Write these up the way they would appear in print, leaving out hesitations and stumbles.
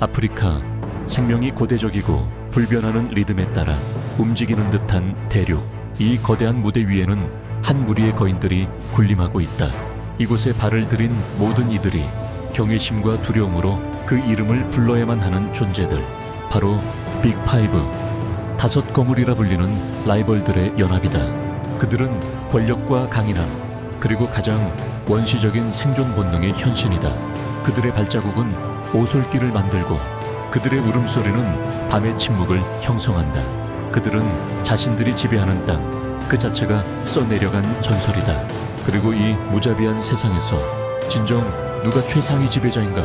아프리카, 생명이 고대적이고 불변하는 리듬에 따라 움직이는 듯한 대륙. 이 거대한 무대 위에는 한 무리의 거인들이 군림하고 있다. 이곳에 발을 들인 모든 이들이 경외심과 두려움으로 그 이름을 불러야만 하는 존재들. 바로 빅5, 다섯 거물이라 불리는 라이벌들의 연합이다. 그들은 권력과 강인함, 그리고 가장 원시적인 생존 본능의 현신이다. 그들의 발자국은 오솔길을 만들고 그들의 울음소리는 밤의 침묵을 형성한다. 그들은 자신들이 지배하는 땅 그 자체가 써내려간 전설이다. 그리고 이 무자비한 세상에서 진정 누가 최상위 지배자인가?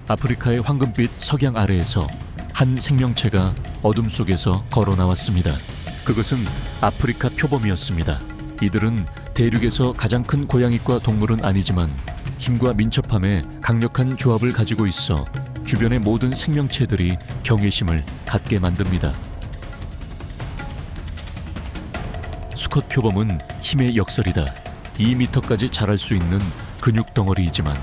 아프리카의 황금빛 석양 아래에서 한 생명체가 어둠 속에서 걸어 나왔습니다. 그것은 아프리카 표범이었습니다. 이들은 대륙에서 가장 큰 고양이과 동물은 아니지만 힘과 민첩함의 강력한 조합을 가지고 있어 주변의 모든 생명체들이 경외심을 갖게 만듭니다. 수컷 표범은 힘의 역설이다. 2m까지 자랄 수 있는 근육 덩어리이지만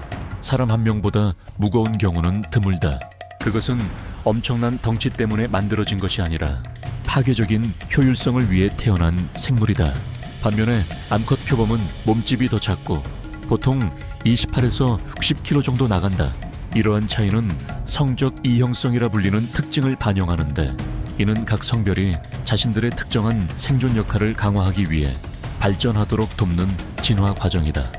사람 한 명보다 무거운 경우는 드물다. 그것은 엄청난 덩치 때문에 만들어진 것이 아니라 파괴적인 효율성을 위해 태어난 생물이다. 반면에 암컷 표범은 몸집이 더 작고 보통 28에서 60kg 정도 나간다. 이러한 차이는 성적 이형성이라 불리는 특징을 반영하는데, 이는 각 성별이 자신들의 특정한 생존 역할을 강화하기 위해 발전하도록 돕는 진화 과정이다.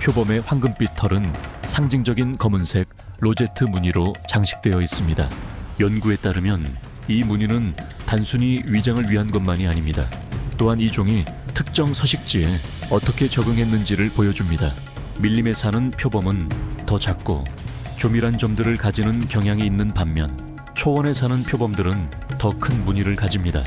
표범의 황금빛 털은 상징적인 검은색 로제트 무늬로 장식되어 있습니다. 연구에 따르면 이 무늬는 단순히 위장을 위한 것만이 아닙니다. 또한 이 종이 특정 서식지에 어떻게 적응했는지를 보여줍니다. 밀림에 사는 표범은 더 작고 조밀한 점들을 가지는 경향이 있는 반면 초원에 사는 표범들은 더 큰 무늬를 가집니다.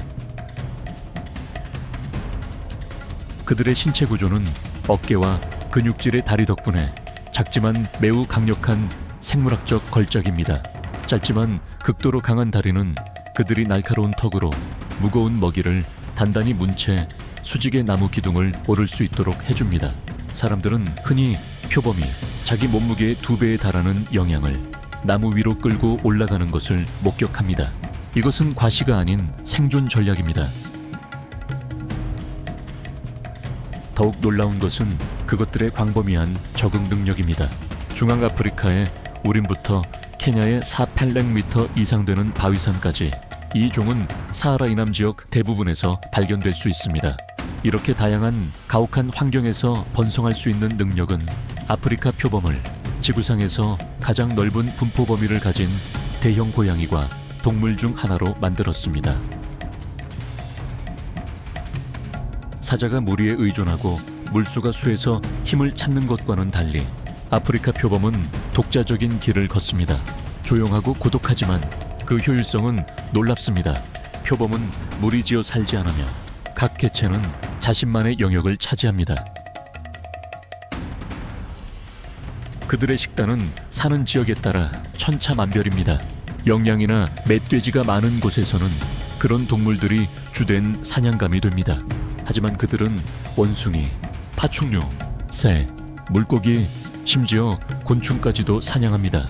그들의 신체 구조는 어깨와 근육질의 다리 덕분에 작지만 매우 강력한 생물학적 걸작입니다. 짧지만 극도로 강한 다리는 그들이 날카로운 턱으로 무거운 먹이를 단단히 문 채 수직의 나무 기둥을 오를 수 있도록 해줍니다. 사람들은 흔히 표범이 자기 몸무게의 2배에 달하는 영향을 나무 위로 끌고 올라가는 것을 목격합니다. 이것은 과시가 아닌 생존 전략입니다. 더욱 놀라운 것은 그것들의 광범위한 적응 능력입니다. 중앙아프리카의 우림부터 케냐의 4,800m 이상 되는 바위산까지 이 종은 사하라 이남 지역 대부분에서 발견될 수 있습니다. 이렇게 다양한 가혹한 환경에서 번성할 수 있는 능력은 아프리카 표범을 지구상에서 가장 넓은 분포 범위를 가진 대형 고양이과 동물 중 하나로 만들었습니다. 사자가 무리에 의존하고 물소가 수에서 힘을 찾는 것과는 달리 아프리카 표범은 독자적인 길을 걷습니다. 조용하고 고독하지만 그 효율성은 놀랍습니다. 표범은 무리지어 살지 않으며 각 개체는 자신만의 영역을 차지합니다. 그들의 식단은 사는 지역에 따라 천차만별입니다. 영양이나 멧돼지가 많은 곳에서는 그런 동물들이 주된 사냥감이 됩니다. 하지만 그들은 원숭이, 파충류, 새, 물고기, 심지어 곤충까지도 사냥합니다.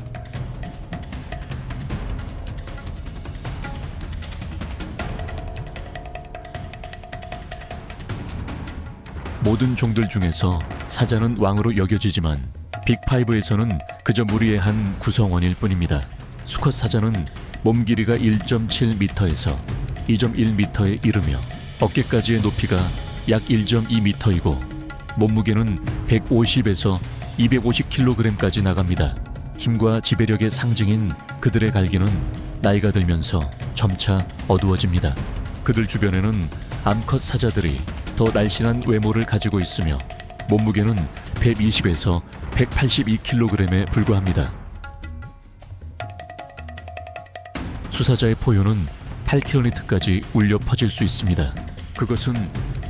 모든 종들 중에서 사자는 왕으로 여겨지지만 빅5에서는 그저 무리의 한 구성원일 뿐입니다. 수컷 사자는 몸 길이가 1.7m에서 2.1m에 이르며 어깨까지의 높이가 약 1.2m이고 몸무게는 150에서 250kg까지 나갑니다. 힘과 지배력의 상징인 그들의 갈기는 나이가 들면서 점차 어두워집니다. 그들 주변에는 암컷 사자들이 더 날씬한 외모를 가지고 있으며 몸무게는 120에서 182kg에 불과합니다. 수사자의 포효는 8km까지 울려 퍼질 수 있습니다. 그것은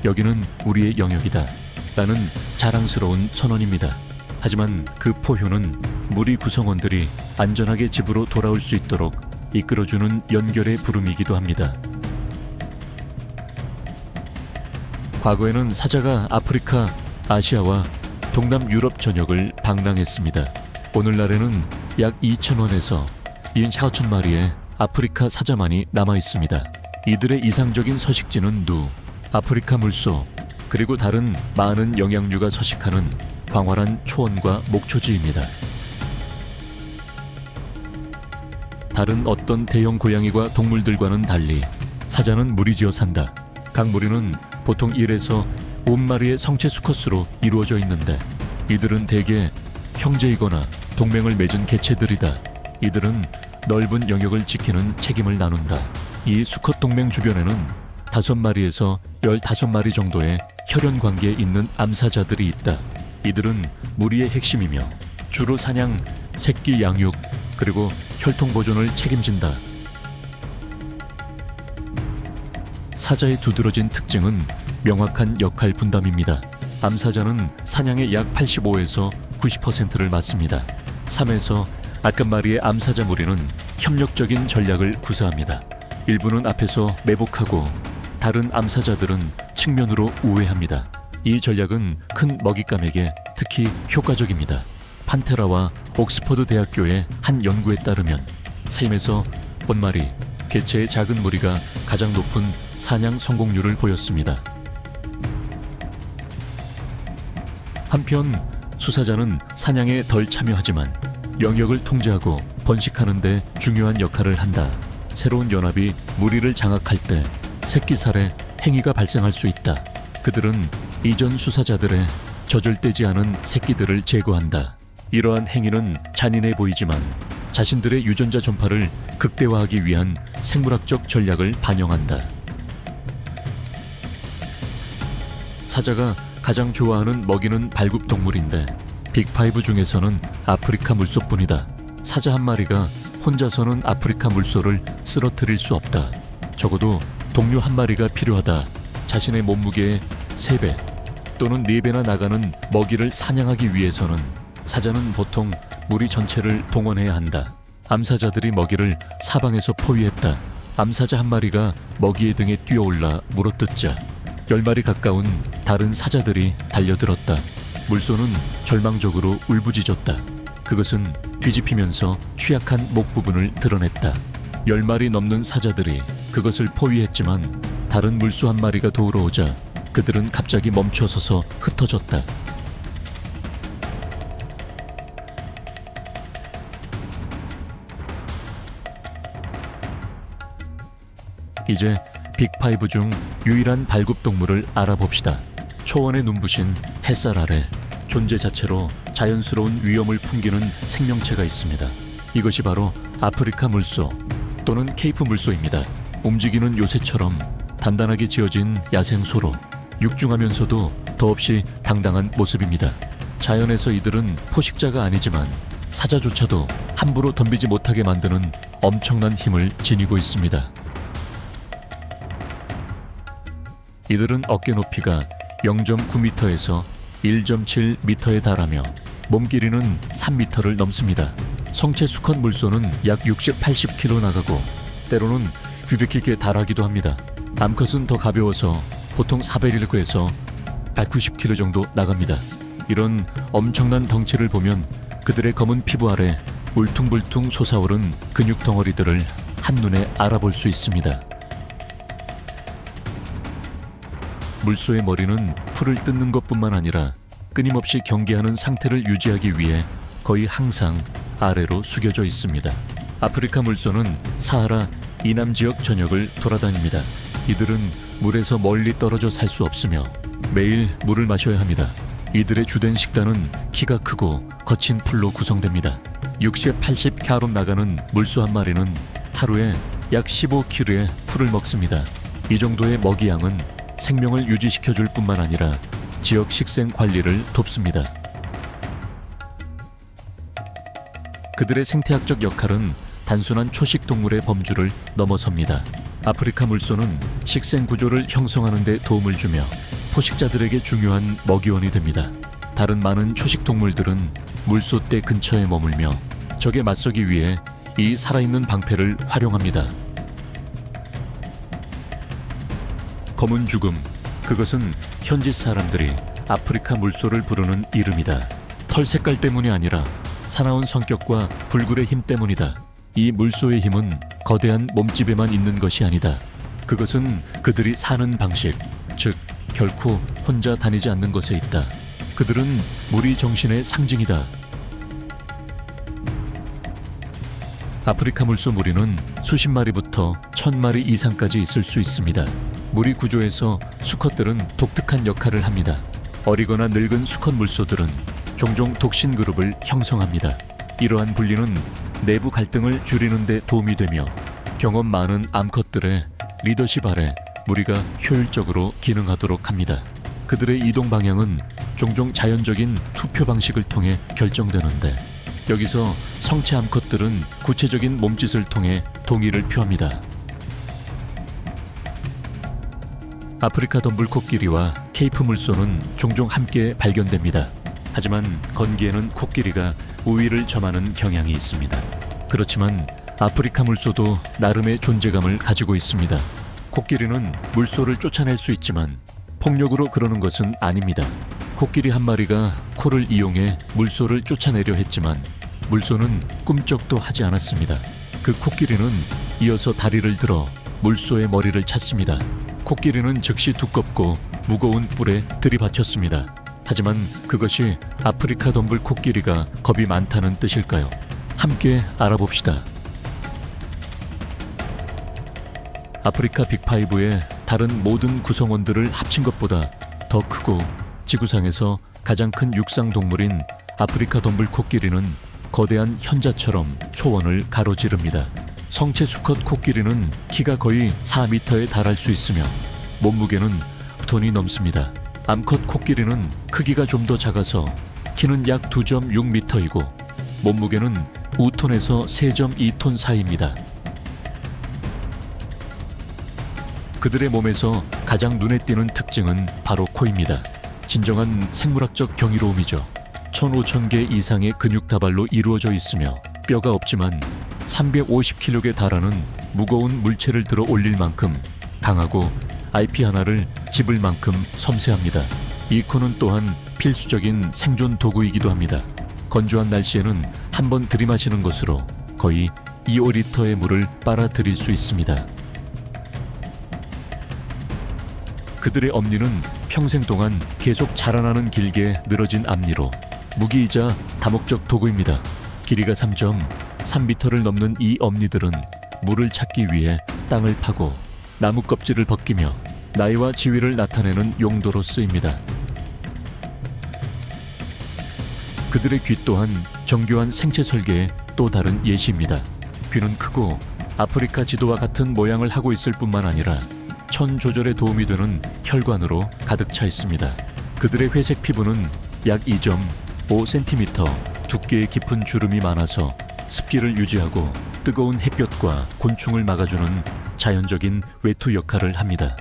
여기는 우리의 영역이다 라는 자랑스러운 선언입니다. 하지만 그 포효는 무리 구성원들이 안전하게 집으로 돌아올 수 있도록 이끌어주는 연결의 부름이기도 합니다. 과거에는 사자가 아프리카, 아시아와 동남 유럽 전역을 방랑했습니다. 오늘날에는 약 2,000원에서 74,000마리의 아프리카 사자만이 남아 있습니다. 이들의 이상적인 서식지는 누, 아프리카 물소, 그리고 다른 많은 영양류가 서식하는 광활한 초원과 목초지입니다. 다른 어떤 대형 고양이와 동물들과는 달리 사자는 무리지어 산다. 각 무리는 보통 1에서 5마리의 성체 수컷으로 이루어져 있는데 이들은 대개 형제이거나 동맹을 맺은 개체들이다. 이들은 넓은 영역을 지키는 책임을 나눈다. 이 수컷 동맹 주변에는 5마리에서 15마리 정도의 혈연 관계에 있는 암사자들이 있다. 이들은 무리의 핵심이며 주로 사냥, 새끼 양육, 그리고 혈통 보존을 책임진다. 사자의 두드러진 특징은 명확한 역할 분담입니다. 암사자는 사냥의 약 85에서 90%를 맡습니다. 3에서 아까 마리의 암사자 무리는 협력적인 전략을 구사합니다. 일부는 앞에서 매복하고 다른 암사자들은 측면으로 우회합니다. 이 전략은 큰 먹잇감에게 특히 효과적입니다. 판테라와 옥스퍼드 대학교의 한 연구에 따르면 삶에서 본마리, 개체의 작은 무리가 가장 높은 사냥 성공률을 보였습니다. 한편 수사자는 사냥에 덜 참여하지만 영역을 통제하고 번식하는 데 중요한 역할을 한다. 새로운 연합이 무리를 장악할 때 새끼 살해 행위가 발생할 수 있다. 그들은 이전 수사자들의 저절되지 않은 새끼들을 제거한다. 이러한 행위는 잔인해 보이지만 자신들의 유전자 전파를 극대화하기 위한 생물학적 전략을 반영한다. 사자가 가장 좋아하는 먹이는 발굽동물인데 빅5 중에서는 아프리카 물소뿐이다. 사자 한 마리가 혼자서는 아프리카 물소를 쓰러뜨릴 수 없다. 적어도 동료 한 마리가 필요하다. 자신의 몸무게의 3배 또는 4배나 나가는 먹이를 사냥하기 위해서는 사자는 보통 무리 전체를 동원해야 한다. 암사자들이 먹이를 사방에서 포위했다. 암사자 한 마리가 먹이의 등에 뛰어올라 물어뜯자 10마리 가까운 다른 사자들이 달려들었다. 물소는 절망적으로 울부짖었다. 그것은 뒤집히면서 취약한 목 부분을 드러냈다. 10마리 넘는 사자들이 그것을 포위했지만 다른 물소 한 마리가 도우러 오자 그들은 갑자기 멈춰서서 흩어졌다. 이제 빅5 중 유일한 발굽동물을 알아봅시다. 초원에 눈부신 햇살 아래 존재 자체로 자연스러운 위험을 풍기는 생명체가 있습니다. 이것이 바로 아프리카 물소 또는 케이프 물소입니다. 움직이는 요새처럼 단단하게 지어진 야생소로 육중하면서도 더없이 당당한 모습입니다. 자연에서 이들은 포식자가 아니지만 사자조차도 함부로 덤비지 못하게 만드는 엄청난 힘을 지니고 있습니다. 이들은 어깨 높이가 0.9m에서 1.7m에 달하며 몸 길이는 3m를 넘습니다. 성체 수컷 물소는 약 60, 80kg 나가고 때로는 900kg에 달하기도 합니다. 암컷은 더 가벼워서 보통 401g에서 190kg 정도 나갑니다. 이런 엄청난 덩치를 보면 그들의 검은 피부 아래 울퉁불퉁 솟아오른 근육 덩어리들을 한눈에 알아볼 수 있습니다. 물소의 머리는 풀을 뜯는 것뿐만 아니라 끊임없이 경계하는 상태를 유지하기 위해 거의 항상 아래로 숙여져 있습니다. 아프리카 물소는 사하라 이남 지역 전역을 돌아다닙니다. 이들은 물에서 멀리 떨어져 살 수 없으며 매일 물을 마셔야 합니다. 이들의 주된 식단은 키가 크고 거친 풀로 구성됩니다. 60, 80kg 나가는 물소 한 마리는 하루에 약 15kg의 풀을 먹습니다. 이 정도의 먹이 양은 생명을 유지시켜줄 뿐만 아니라 지역 식생 관리를 돕습니다. 그들의 생태학적 역할은 단순한 초식 동물의 범주를 넘어섭니다. 아프리카 물소는 식생 구조를 형성하는 데 도움을 주며 포식자들에게 중요한 먹이원이 됩니다. 다른 많은 초식 동물들은 물소떼 근처에 머물며 적에 맞서기 위해 이 살아있는 방패를 활용합니다. 검은 죽음, 그것은 현지 사람들이 아프리카 물소를 부르는 이름이다. 털 색깔 때문이 아니라 사나운 성격과 불굴의 힘 때문이다. 이 물소의 힘은 거대한 몸집에만 있는 것이 아니다. 그것은 그들이 사는 방식, 즉 결코 혼자 다니지 않는 것에 있다. 그들은 무리 정신의 상징이다. 아프리카 물소 무리는 수십 마리부터 1000마리 이상까지 있을 수 있습니다. 무리 구조에서 수컷들은 독특한 역할을 합니다. 어리거나 늙은 수컷 물소들은 종종 독신 그룹을 형성합니다. 이러한 분리는 내부 갈등을 줄이는 데 도움이 되며 경험 많은 암컷들의 리더십 아래 무리가 효율적으로 기능하도록 합니다. 그들의 이동 방향은 종종 자연적인 투표 방식을 통해 결정되는데 여기서 성체 암컷들은 구체적인 몸짓을 통해 동의를 표합니다. 아프리카 덤불 코끼리와 케이프 물소는 종종 함께 발견됩니다. 하지만 건기에는 코끼리가 우위를 점하는 경향이 있습니다. 그렇지만 아프리카 물소도 나름의 존재감을 가지고 있습니다. 코끼리는 물소를 쫓아낼 수 있지만 폭력으로 그러는 것은 아닙니다. 코끼리 한 마리가 코를 이용해 물소를 쫓아내려 했지만 물소는 꿈쩍도 하지 않았습니다. 그 코끼리는 이어서 다리를 들어 물소의 머리를 찼습니다. 코끼리는 즉시 두껍고 무거운 뿔에 들이받쳤습니다. 하지만 그것이 아프리카 덤불 코끼리가 겁이 많다는 뜻일까요? 함께 알아봅시다. 아프리카 빅5의 다른 모든 구성원들을 합친 것보다 더 크고 지구상에서 가장 큰 육상 동물인 아프리카 덤불 코끼리는 거대한 현자처럼 초원을 가로지릅니다. 성체 수컷 코끼리는 키가 거의 4m에 달할 수 있으며 몸무게는 톤이 넘습니다. 암컷 코끼리는 크기가 좀 더 작아서 키는 약 2.6m이고 몸무게는 5톤에서 3.2톤 사이입니다. 그들의 몸에서 가장 눈에 띄는 특징은 바로 코입니다. 진정한 생물학적 경이로움이죠. 1,500개 이상의 근육 다발로 이루어져 있으며 뼈가 없지만 350kg에 달하는 무거운 물체를 들어 올릴 만큼 강하고 IP 하나를 집을 만큼 섬세합니다. 이 코는 또한 필수적인 생존 도구이기도 합니다. 건조한 날씨에는 한번 들이마시는 것으로 거의 2~5리터의 물을 빨아들일 수 있습니다. 그들의 엄니는 평생 동안 계속 자라나는 길게 늘어진 앞니로 무기이자 다목적 도구입니다. 길이가 3.3m를 넘는 이 엄니들은 물을 찾기 위해 땅을 파고 나무 껍질을 벗기며 나이와 지위를 나타내는 용도로 쓰입니다. 그들의 귀 또한 정교한 생체 설계의 또 다른 예시입니다. 귀는 크고 아프리카 지도와 같은 모양을 하고 있을 뿐만 아니라 천 조절에 도움이 되는 혈관으로 가득 차 있습니다. 그들의 회색 피부는 약 2.5cm 두께의 깊은 주름이 많아서 습기를 유지하고 뜨거운 햇볕과 곤충을 막아주는 자연적인 외투 역할을 합니다.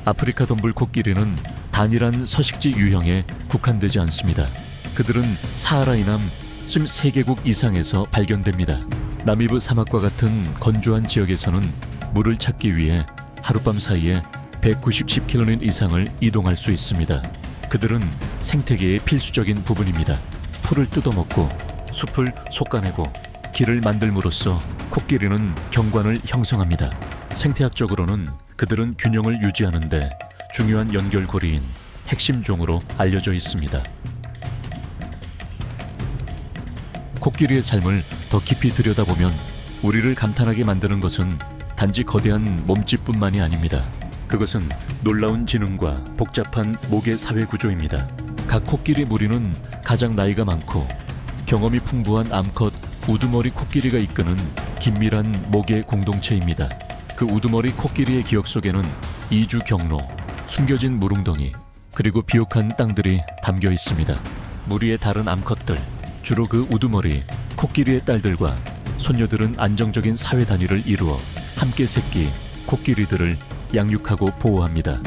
아프리카 덤불 코끼리는 단일한 서식지 유형에 국한되지 않습니다. 그들은 사하라 이남 23개국 이상에서 발견됩니다. 나미브 사막과 같은 건조한 지역에서는 물을 찾기 위해 하룻밤 사이에 190km 이상을 이동할 수 있습니다. 그들은 생태계의 필수적인 부분입니다. 풀을 뜯어먹고 숲을 솎아내고 길을 만들므로써 코끼리는 경관을 형성합니다. 생태학적으로는 그들은 균형을 유지하는 데 중요한 연결고리인 핵심 종으로 알려져 있습니다. 코끼리의 삶을 더 깊이 들여다보면 우리를 감탄하게 만드는 것은 단지 거대한 몸집뿐만이 아닙니다. 그것은 놀라운 지능과 복잡한 목의 사회 구조입니다. 각 코끼리 무리는 가장 나이가 많고 경험이 풍부한 암컷 우두머리 코끼리가 이끄는 긴밀한 목의 공동체입니다. 그 우두머리 코끼리의 기억 속에는 이주 경로, 숨겨진 물웅덩이, 그리고 비옥한 땅들이 담겨 있습니다. 무리의 다른 암컷들, 주로 그 우두머리 코끼리의 딸들과 손녀들은 안정적인 사회 단위를 이루어 함께 새끼 코끼리들을 양육하고 보호합니다.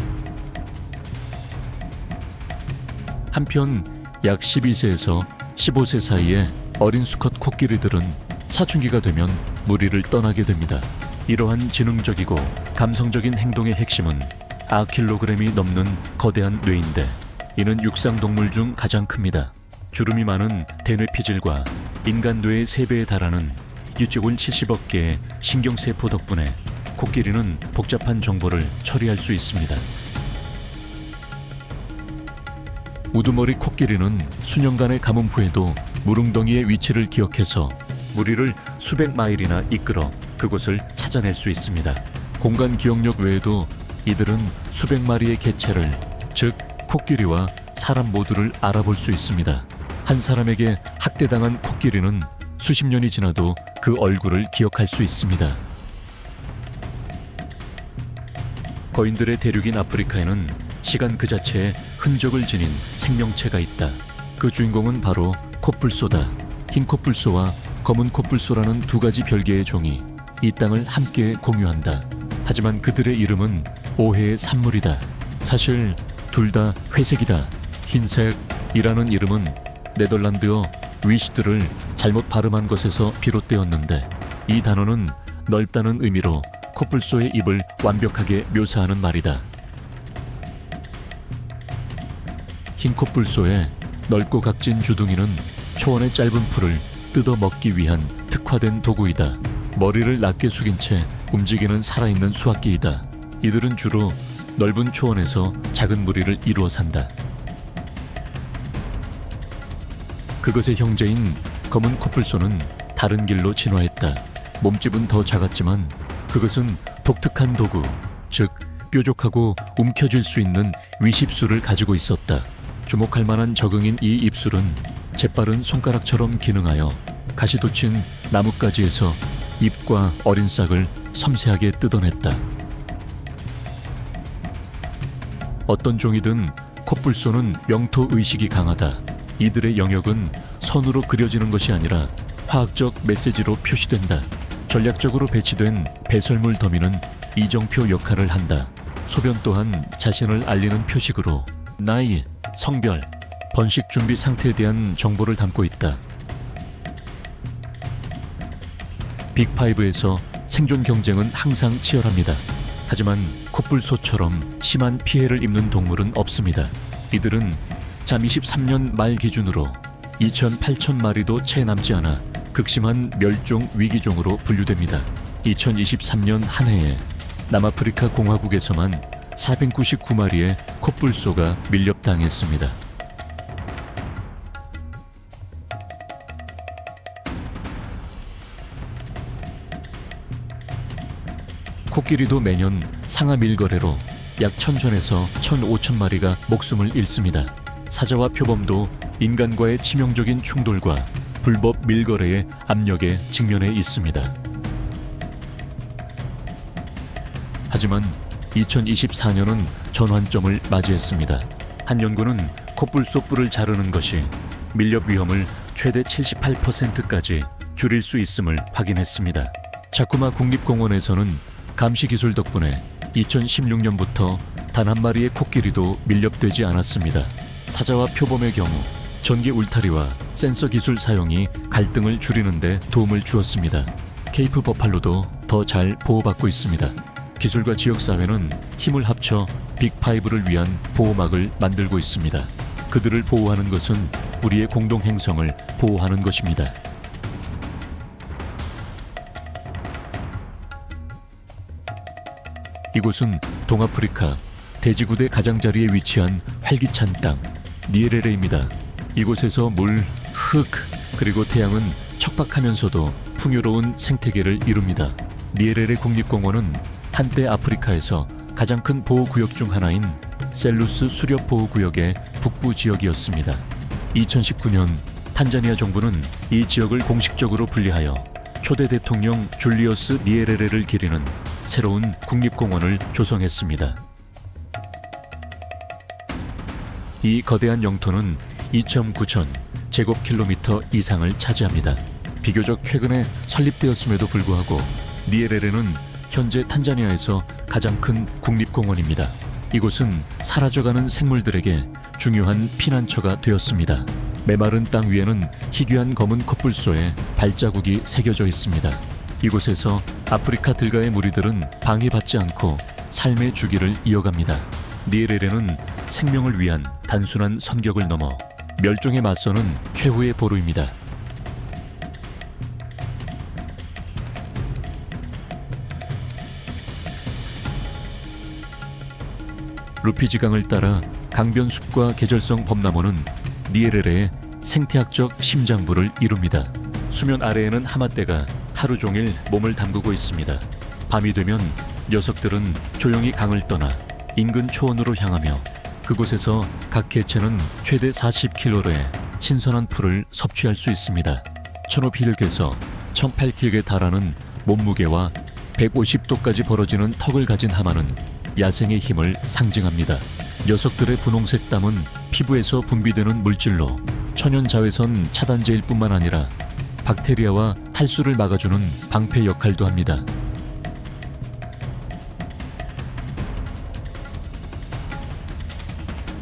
한편 약 12세에서 15세 사이의 어린 수컷 코끼리들은 사춘기가 되면 무리를 떠나게 됩니다. 이러한 지능적이고 감성적인 행동의 핵심은 아킬로그램이 넘는 거대한 뇌인데 이는 육상동물 중 가장 큽니다. 주름이 많은 대뇌피질과 인간 뇌의 3배에 달하는 유적을 70억 개의 신경세포 덕분에 코끼리는 복잡한 정보를 처리할 수 있습니다. 우두머리 코끼리는 수년간의 가뭄 후에도 물웅덩이의 위치를 기억해서 무리를 수백 마일이나 이끌어 그곳을 찾아낼 수 있습니다. 공간 기억력 외에도 이들은 수백 마리의 개체를, 즉 코끼리와 사람 모두를 알아볼 수 있습니다. 한 사람에게 학대당한 코끼리는 수십 년이 지나도 그 얼굴을 기억할 수 있습니다. 거인들의 대륙인 아프리카에는 시간 그 자체에 흔적을 지닌 생명체가 있다. 그 주인공은 바로 코뿔소다. 흰 코뿔소와 검은 코뿔소라는 두 가지 별개의 종이 이 땅을 함께 공유한다. 하지만 그들의 이름은 오해의 산물이다. 사실 둘 다 회색이다. 흰색이라는 이름은 네덜란드어 위시드를 잘못 발음한 것에서 비롯되었는데 이 단어는 넓다는 의미로 코뿔소의 입을 완벽하게 묘사하는 말이다. 흰 코뿔소의 넓고 각진 주둥이는 초원의 짧은 풀을 뜯어 먹기 위한 특화된 도구이다. 머리를 낮게 숙인 채 움직이는 살아있는 수확기이다. 이들은 주로 넓은 초원에서 작은 무리를 이루어 산다. 그것의 형제인 검은 코뿔소는 다른 길로 진화했다. 몸집은 더 작았지만 그것은 독특한 도구, 즉 뾰족하고 움켜쥘 수 있는 위십술을 가지고 있었다. 주목할 만한 적응인 이 입술은 재빠른 손가락처럼 기능하여 가시 돋친 나뭇가지에서 잎과 어린 싹을 섬세하게 뜯어냈다. 어떤 종이든 코뿔소는 명토 의식이 강하다. 이들의 영역은 선으로 그려지는 것이 아니라 화학적 메시지로 표시된다. 전략적으로 배치된 배설물 더미는 이정표 역할을 한다. 소변 또한 자신을 알리는 표식으로 나이, 성별, 번식 준비 상태에 대한 정보를 담고 있다. 빅5에서 생존 경쟁은 항상 치열합니다. 하지만 코뿔소처럼 심한 피해를 입는 동물은 없습니다. 이들은 잠 23년 말 기준으로 2,800마리도 채 남지 않아 극심한 멸종 위기종으로 분류됩니다. 2023년 한 해에 남아프리카 공화국에서만 499마리의 코뿔소가 밀렵당했습니다. 코끼리도 매년 상하 밀거래로 약 1,000전에서 1,500마리가 목숨을 잃습니다. 사자와 표범도 인간과의 치명적인 충돌과 불법 밀거래의 압력에 직면해 있습니다. 하지만 2024년은 전환점을 맞이했습니다. 한 연구는 코뿔소 뿔을 자르는 것이 밀렵 위험을 최대 78%까지 줄일 수 있음을 확인했습니다. 자쿠마 국립공원에서는 감시 기술 덕분에 2016년부터 단 한 마리의 코끼리도 밀렵되지 않았습니다. 사자와 표범의 경우 전기 울타리와 센서 기술 사용이 갈등을 줄이는 데 도움을 주었습니다. 케이프 버팔로도 더 잘 보호받고 있습니다. 기술과 지역사회는 힘을 합쳐 빅5를 위한 보호막을 만들고 있습니다. 그들을 보호하는 것은 우리의 공동 행성을 보호하는 것입니다. 이곳은 동아프리카 대지구대 가장자리에 위치한 활기찬 땅 니에레레입니다. 이곳에서 물, 흙, 그리고 태양은 척박하면서도 풍요로운 생태계를 이룹니다. 니에레레 국립공원은 한때 아프리카에서 가장 큰 보호구역 중 하나인 셀루스 수렵보호구역의 북부 지역이었습니다. 2019년 탄자니아 정부는 이 지역을 공식적으로 분리하여 초대 대통령 줄리어스 니에레레를 기리는 새로운 국립공원을 조성했습니다. 이 거대한 영토는 2.9천 제곱킬로미터 이상을 차지합니다. 비교적 최근에 설립되었음에도 불구하고 니에레레는 현재 탄자니아에서 가장 큰 국립공원입니다. 이곳은 사라져가는 생물들에게 중요한 피난처가 되었습니다. 메마른 땅 위에는 희귀한 검은 코뿔소의 발자국이 새겨져 있습니다. 이곳에서 아프리카 들가의 무리들은 방해받지 않고 삶의 주기를 이어갑니다. 니에레레는 생명을 위한 단순한 선격을 넘어 멸종에 맞서는 최후의 보루입니다. 루피지강을 따라 강변숲과 계절성 범나무는 니에레레의 생태학적 심장부를 이룹니다. 수면 아래에는 하마떼가 하루 종일 몸을 담그고 있습니다. 밤이 되면 녀석들은 조용히 강을 떠나 인근 초원으로 향하며 그곳에서 각 개체는 최대 40kg의 신선한 풀을 섭취할 수 있습니다. 1500에서 1800에 달하는 몸무게와 150도까지 벌어지는 턱을 가진 하마는 야생의 힘을 상징합니다. 녀석들의 분홍색 땀은 피부에서 분비되는 물질로 천연 자외선 차단제일 뿐만 아니라 박테리아와 탈수를 막아주는 방패 역할도 합니다.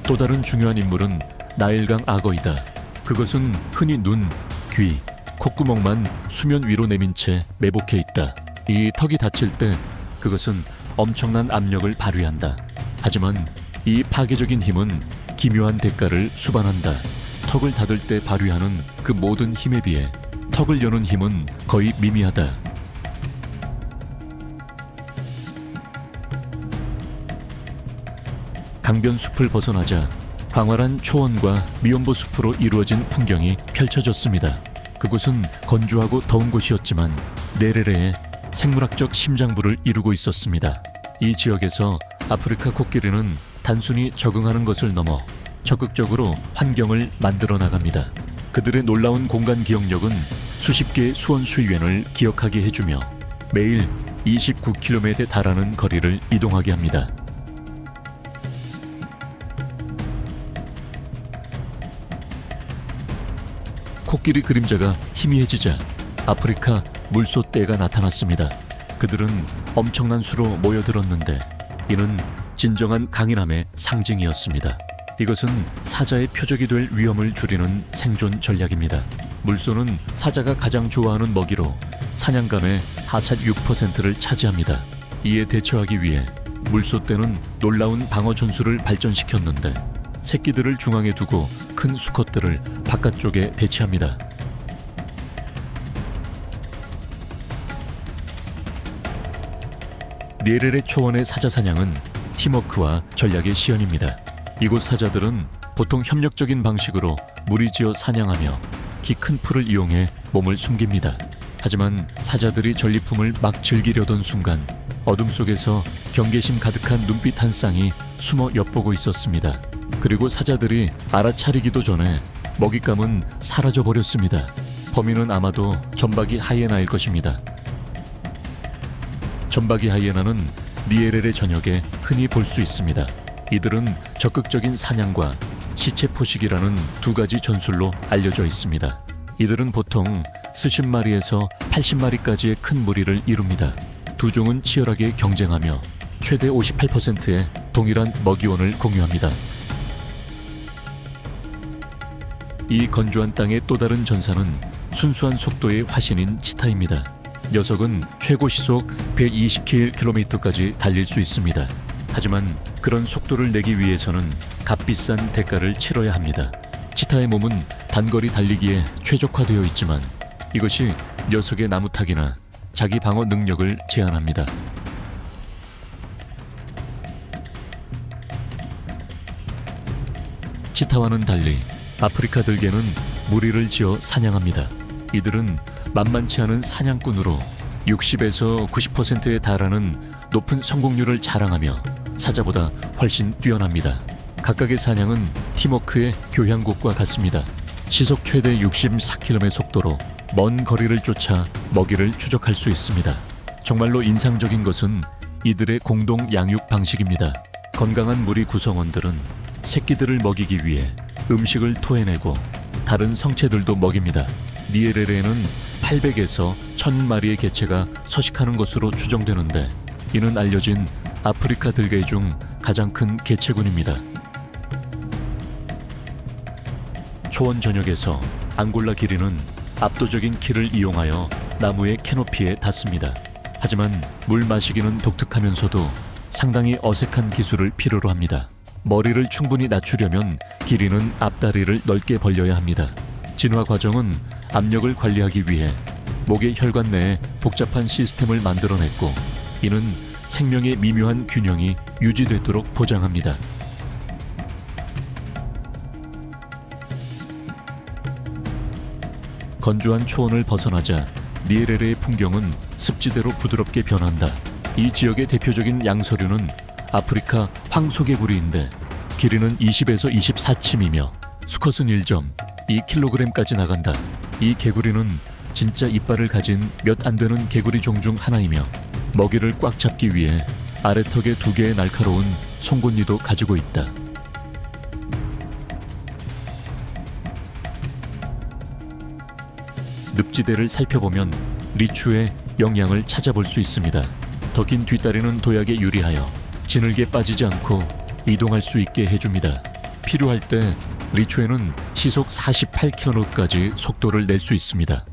또 다른 중요한 인물은 나일강 악어이다. 그것은 흔히 눈, 귀, 콧구멍만 수면 위로 내민 채 매복해 있다. 이 턱이 닫힐 때 그것은 엄청난 압력을 발휘한다. 하지만 이 파괴적인 힘은 기묘한 대가를 수반한다. 턱을 닫을 때 발휘하는 그 모든 힘에 비해 턱을 여는 힘은 거의 미미하다. 강변숲을 벗어나자 광활한 초원과 미연보 숲으로 이루어진 풍경이 펼쳐졌습니다. 그곳은 건조하고 더운 곳이었지만 네레레의 생물학적 심장부를 이루고 있었습니다. 이 지역에서 아프리카 코끼리는 단순히 적응하는 것을 넘어 적극적으로 환경을 만들어 나갑니다. 그들의 놀라운 공간 기억력은 수십 개의 수원 수의원을 기억하게 해주며 매일 29km에 달하는 거리를 이동하게 합니다. 코끼리 그림자가 희미해지자 아프리카 물소떼가 나타났습니다. 그들은 엄청난 수로 모여들었는데 이는 진정한 강인함의 상징이었습니다. 이것은 사자의 표적이 될 위험을 줄이는 생존 전략입니다. 물소는 사자가 가장 좋아하는 먹이로 사냥감의 하삿 6%를 차지합니다. 이에 대처하기 위해 물소떼는 놀라운 방어 전술을 발전시켰는데 새끼들을 중앙에 두고 큰 수컷들을 바깥쪽에 배치합니다. 니에레레 초원의 사자 사냥은 팀워크와 전략의 시연입니다. 이곳 사자들은 보통 협력적인 방식으로 무리지어 사냥하며 키 큰 풀을 이용해 몸을 숨깁니다. 하지만 사자들이 전리품을 막 즐기려던 순간 어둠 속에서 경계심 가득한 눈빛 한 쌍이 숨어 엿보고 있었습니다. 그리고 사자들이 알아차리기도 전에 먹잇감은 사라져버렸습니다. 범인은 아마도 점박이 하이에나일 것입니다. 점박이 하이에나는 니에레레 전역에 흔히 볼 수 있습니다. 이들은 적극적인 사냥과 시체 포식이라는 두 가지 전술로 알려져 있습니다. 이들은 보통 수십 마리에서 80마리까지의 큰 무리를 이룹니다. 두 종은 치열하게 경쟁하며 최대 58%의 동일한 먹이원을 공유합니다. 이 건조한 땅의 또 다른 전사는 순수한 속도의 화신인 치타입니다. 녀석은 최고 시속 120km까지 달릴 수 있습니다. 하지만 그런 속도를 내기 위해서는 값비싼 대가를 치러야 합니다. 치타의 몸은 단거리 달리기에 최적화되어 있지만 이것이 녀석의 나무타기나 자기 방어 능력을 제한합니다. 치타와는 달리 아프리카 들개는 무리를 지어 사냥합니다. 이들은 만만치 않은 사냥꾼으로 60에서 90%에 달하는 높은 성공률을 자랑하며 사자보다 훨씬 뛰어납니다. 각각의 사냥은 팀워크의 교향곡과 같습니다. 시속 최대 64km의 속도로 먼 거리를 쫓아 먹이를 추적할 수 있습니다. 정말로 인상적인 것은 이들의 공동 양육 방식입니다. 건강한 무리 구성원들은 새끼들을 먹이기 위해 음식을 토해내고 다른 성체들도 먹입니다. 니에레레에는 800에서 1000마리의 개체가 서식하는 것으로 추정되는데 이는 알려진 아프리카 들개 중 가장 큰 개체군입니다. 초원 전역에서 앙골라 기린은 압도적인 키를 이용하여 나무의 캐노피에 닿습니다. 하지만 물 마시기는 독특하면서도 상당히 어색한 기술을 필요로 합니다. 머리를 충분히 낮추려면 길이는 앞다리를 넓게 벌려야 합니다. 진화 과정은 압력을 관리하기 위해 목의 혈관 내에 복잡한 시스템을 만들어냈고, 이는 생명의 미묘한 균형이 유지되도록 보장합니다. 건조한 초원을 벗어나자 니에레레의 풍경은 습지대로 부드럽게 변한다. 이 지역의 대표적인 양서류는 아프리카 황소개구리인데 길이는 20에서 24침이며 수컷은 1.2kg까지 나간다. 이 개구리는 진짜 이빨을 가진 몇 안 되는 개구리 종 중 하나이며 먹이를 꽉 잡기 위해 아래턱에 2개의 날카로운 송곳니도 가지고 있다. 늪지대를 살펴보면 리추의 영양을 찾아볼 수 있습니다. 더 긴 뒷다리는 도약에 유리하여 지늘게 빠지지 않고 이동할 수 있게 해줍니다. 필요할 때 리추에는 시속 48km까지 속도를 낼 수 있습니다.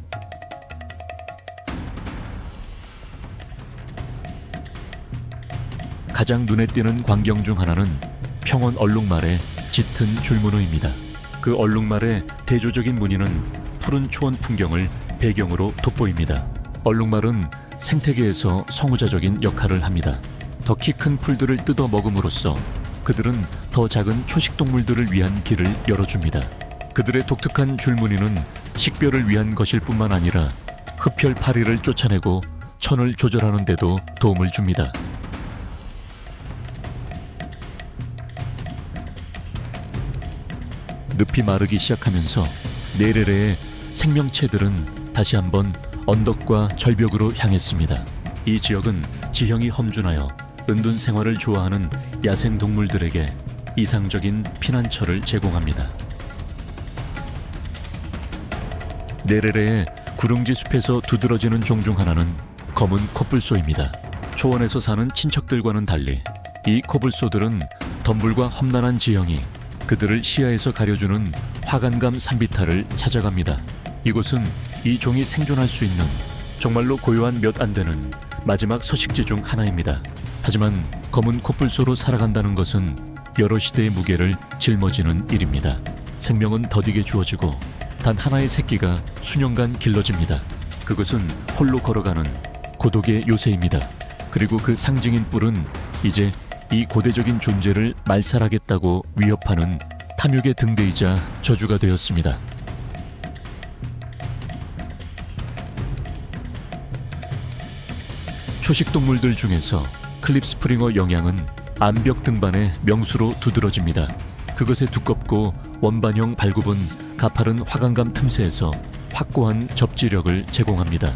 가장 눈에 띄는 광경 중 하나는 평원 얼룩말의 짙은 줄무늬입니다. 그 얼룩말의 대조적인 무늬는 푸른 초원 풍경을 배경으로 돋보입니다. 얼룩말은 생태계에서 성우자적인 역할을 합니다. 더 키 큰 풀들을 뜯어 먹음으로써 그들은 더 작은 초식동물들을 위한 길을 열어줍니다. 그들의 독특한 줄무늬는 식별을 위한 것일 뿐만 아니라 흡혈 파리를 쫓아내고 천을 조절하는 데도 도움을 줍니다. 늪이 마르기 시작하면서 네레레의 생명체들은 다시 한번 언덕과 절벽으로 향했습니다. 이 지역은 지형이 험준하여 은둔 생활을 좋아하는 야생 동물들에게 이상적인 피난처를 제공합니다. 네레레의 구릉지 숲에서 두드러지는 종 중 하나는 검은 코뿔소입니다. 초원에서 사는 친척들과는 달리 이 코뿔소들은 덤불과 험난한 지형이 그들을 시야에서 가려주는 화간감 산비탈을 찾아갑니다. 이곳은 이 종이 생존할 수 있는 정말로 고요한 몇 안 되는 마지막 서식지 중 하나입니다. 하지만 검은 코뿔소로 살아간다는 것은 여러 시대의 무게를 짊어지는 일입니다. 생명은 더디게 주어지고 단 하나의 새끼가 수년간 길러집니다. 그것은 홀로 걸어가는 고독의 요새입니다. 그리고 그 상징인 뿔은 이제 이 고대적인 존재를 말살하겠다고 위협하는 탐욕의 등대이자 저주가 되었습니다. 초식동물들 중에서 클립스프링어 영양은 암벽 등반의 명수로 두드러집니다. 그것의 두껍고 원반형 발굽은 가파른 화강감 틈새에서 확고한 접지력을 제공합니다.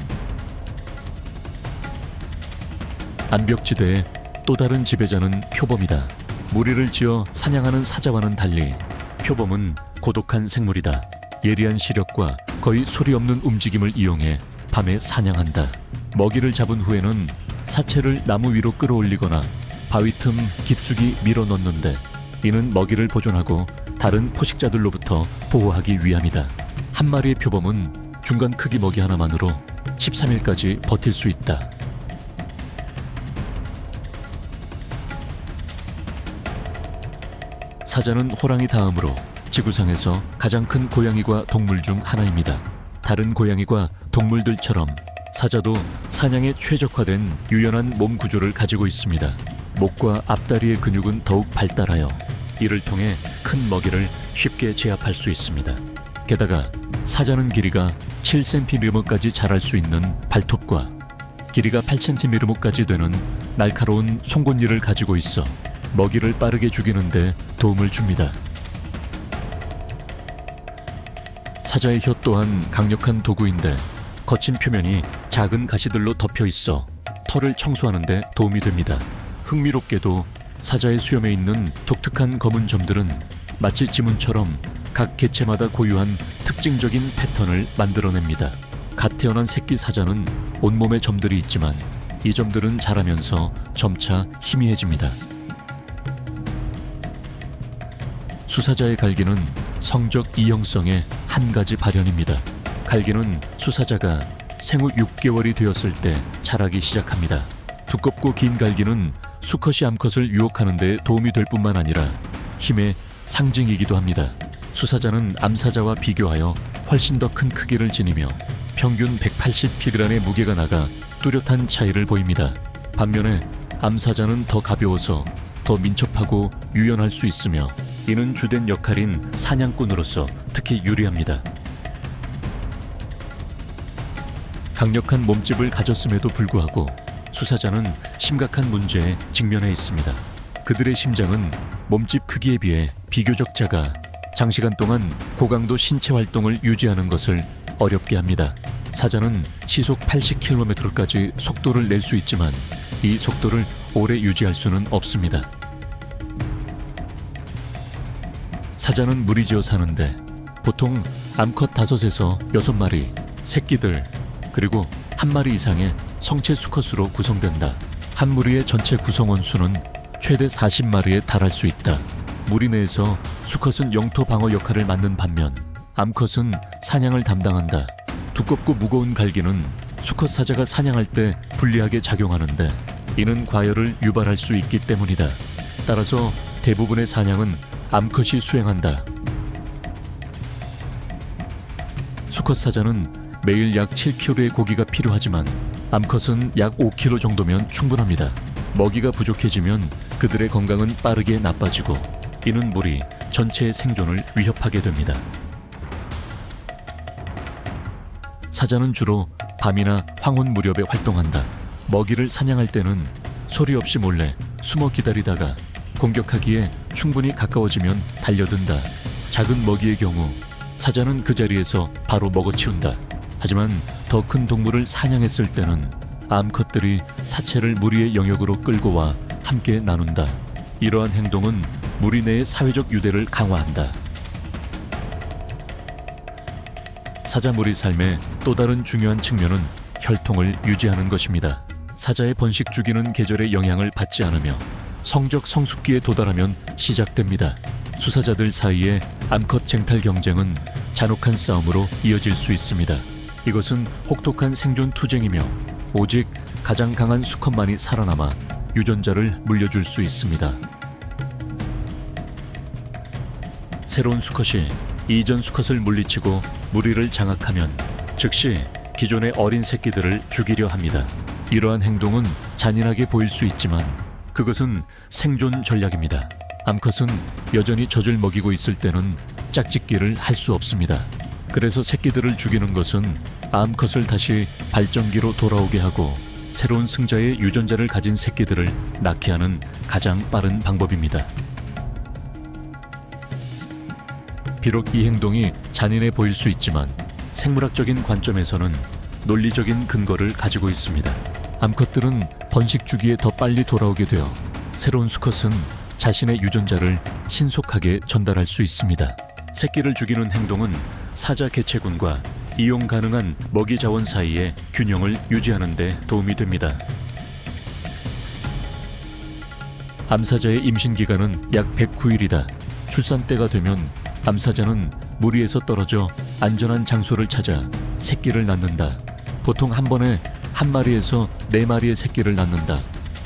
암벽지대의 또 다른 지배자는 표범이다. 무리를 지어 사냥하는 사자와는 달리 표범은 고독한 생물이다. 예리한 시력과 거의 소리 없는 움직임을 이용해 밤에 사냥한다. 먹이를 잡은 후에는 사체를 나무 위로 끌어올리거나 바위 틈 깊숙이 밀어 넣는데, 이는 먹이를 보존하고 다른 포식자들로부터 보호하기 위함이다. 한 마리의 표범은 중간 크기 먹이 하나만으로 13일까지 버틸 수 있다. 사자는 호랑이 다음으로 지구상에서 가장 큰 고양이과 동물 중 하나입니다. 다른 고양이과 동물들처럼 사자도 사냥에 최적화된 유연한 몸 구조를 가지고 있습니다. 목과 앞다리의 근육은 더욱 발달하여 이를 통해 큰 먹이를 쉽게 제압할 수 있습니다. 게다가 사자는 길이가 7cm까지 자랄 수 있는 발톱과 길이가 8cm까지 되는 날카로운 송곳니를 가지고 있어 먹이를 빠르게 죽이는데 도움을 줍니다. 사자의 혀 또한 강력한 도구인데 거친 표면이 작은 가시들로 덮여 있어 털을 청소하는 데 도움이 됩니다. 흥미롭게도 사자의 수염에 있는 독특한 검은 점들은 마치 지문처럼 각 개체마다 고유한 특징적인 패턴을 만들어냅니다. 갓 태어난 새끼 사자는 온몸에 점들이 있지만 이 점들은 자라면서 점차 희미해집니다. 수사자의 갈기는 성적 이형성의 한 가지 발현입니다. 갈기는 수사자가 생후 6개월이 되었을 때 자라기 시작합니다. 두껍고 긴 갈기는 수컷이 암컷을 유혹하는 데 도움이 될 뿐만 아니라 힘의 상징이기도 합니다. 수사자는 암사자와 비교하여 훨씬 더 큰 크기를 지니며 평균 180kg의 무게가 나가 뚜렷한 차이를 보입니다. 반면에 암사자는 더 가벼워서 더 민첩하고 유연할 수 있으며 이는 주된 역할인 사냥꾼으로서 특히 유리합니다. 강력한 몸집을 가졌음에도 불구하고 수사자는 심각한 문제에 직면해 있습니다. 그들의 심장은 몸집 크기에 비해 비교적 작아 장시간 동안 고강도 신체 활동을 유지하는 것을 어렵게 합니다. 사자는 시속 80km까지 속도를 낼 수 있지만 이 속도를 오래 유지할 수는 없습니다. 사자는 무리지어 사는데 보통 암컷 5에서 6마리, 새끼들, 그리고 1마리 이상의 성체 수컷으로 구성된다. 한 무리의 전체 구성원 수는 최대 40마리에 달할 수 있다. 무리 내에서 수컷은 영토 방어 역할을 맡는 반면 암컷은 사냥을 담당한다. 두껍고 무거운 갈기는 수컷 사자가 사냥할 때 불리하게 작용하는데 이는 과열을 유발할 수 있기 때문이다. 따라서 대부분의 사냥은 암컷이 수행한다. 수컷 사자는 매일 약 7kg의 고기가 필요하지만 암컷은 약 5kg 정도면 충분합니다. 먹이가 부족해지면 그들의 건강은 빠르게 나빠지고 이는 무리 전체의 생존을 위협하게 됩니다. 사자는 주로 밤이나 황혼 무렵에 활동한다. 먹이를 사냥할 때는 소리 없이 몰래 숨어 기다리다가 공격하기에 충분히 가까워지면 달려든다. 작은 먹이의 경우 사자는 그 자리에서 바로 먹어치운다. 하지만 더 큰 동물을 사냥했을 때는 암컷들이 사체를 무리의 영역으로 끌고 와 함께 나눈다. 이러한 행동은 무리 내의 사회적 유대를 강화한다. 사자 무리 삶의 또 다른 중요한 측면은 혈통을 유지하는 것입니다. 사자의 번식 주기는 계절의 영향을 받지 않으며 성적 성숙기에 도달하면 시작됩니다. 수사자들 사이의 암컷 쟁탈 경쟁은 잔혹한 싸움으로 이어질 수 있습니다. 이것은 혹독한 생존 투쟁이며 오직 가장 강한 수컷만이 살아남아 유전자를 물려줄 수 있습니다. 새로운 수컷이 이전 수컷을 물리치고 무리를 장악하면 즉시 기존의 어린 새끼들을 죽이려 합니다. 이러한 행동은 잔인하게 보일 수 있지만 그것은 생존 전략입니다. 암컷은 여전히 젖을 먹이고 있을 때는 짝짓기를 할 수 없습니다. 그래서 새끼들을 죽이는 것은 암컷을 다시 발전기로 돌아오게 하고 새로운 승자의 유전자를 가진 새끼들을 낳게 하는 가장 빠른 방법입니다. 비록 이 행동이 잔인해 보일 수 있지만 생물학적인 관점에서는 논리적인 근거를 가지고 있습니다. 암컷들은 번식 주기에 더 빨리 돌아오게 되어 새로운 수컷은 자신의 유전자를 신속하게 전달할 수 있습니다. 새끼를 죽이는 행동은 사자 개체군과 이용 가능한 먹이 자원 사이의 균형을 유지하는 데 도움이 됩니다. 암사자의 임신 기간은 약 109일이다. 출산 때가 되면 암사자는 무리에서 떨어져 안전한 장소를 찾아 새끼를 낳는다. 보통 한 번에 1마리에서 4마리의 새끼를 낳는다.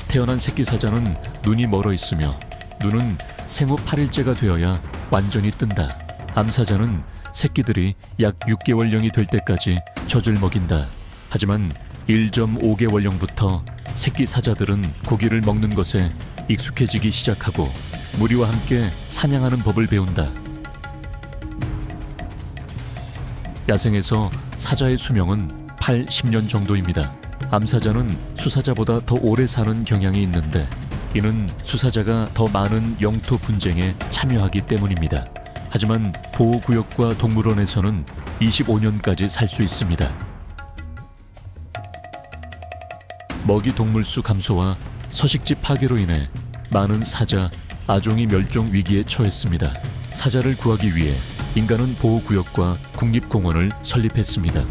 태어난 새끼 사자는 눈이 멀어 있으며 눈은 생후 8일째가 되어야 완전히 뜬다. 암사자는 새끼들이 약 6개월령이 될 때까지 젖을 먹인다. 하지만 1.5개월령부터 새끼 사자들은 고기를 먹는 것에 익숙해지기 시작하고 무리와 함께 사냥하는 법을 배운다. 야생에서 사자의 수명은 8-10년 정도입니다. 암사자는 수사자보다 더 오래 사는 경향이 있는데 이는 수사자가 더 많은 영토 분쟁에 참여하기 때문입니다. 하지만 보호구역과 동물원에서는 25년까지 살 수 있습니다. 먹이 동물 수 감소와 서식지 파괴로 인해 많은 사자, 아종이 멸종 위기에 처했습니다. 사자를 구하기 위해 인간은 보호구역과 국립공원을 설립했습니다.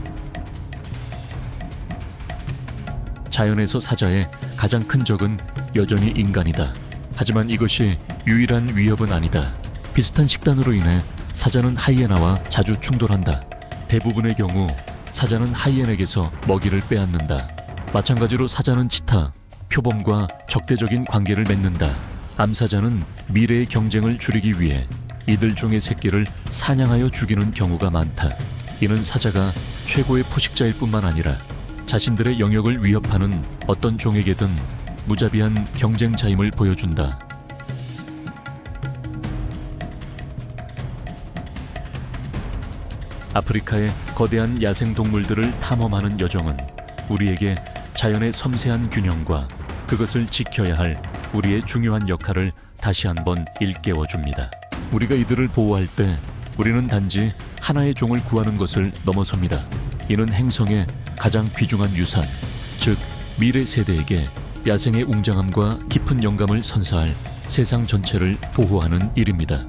자연에서 사자의 가장 큰 적은 여전히 인간이다. 하지만 이것이 유일한 위협은 아니다. 비슷한 식단으로 인해 사자는 하이에나와 자주 충돌한다. 대부분의 경우 사자는 하이에나에게서 먹이를 빼앗는다. 마찬가지로 사자는 치타, 표범과 적대적인 관계를 맺는다. 암사자는 미래의 경쟁을 줄이기 위해 이들 중의 새끼를 사냥하여 죽이는 경우가 많다. 이는 사자가 최고의 포식자일 뿐만 아니라 자신들의 영역을 위협하는 어떤 종에게든 무자비한 경쟁자임을 보여준다. 아프리카의 거대한 야생 동물들을 탐험하는 여정은 우리에게 자연의 섬세한 균형과 그것을 지켜야 할 우리의 중요한 역할을 다시 한번 일깨워 줍니다. 우리가 이들을 보호할 때 우리는 단지 하나의 종을 구하는 것을 넘어섭니다. 이는 행성의 가장 귀중한 유산, 즉 미래 세대에게 야생의 웅장함과 깊은 영감을 선사할 세상 전체를 보호하는 일입니다.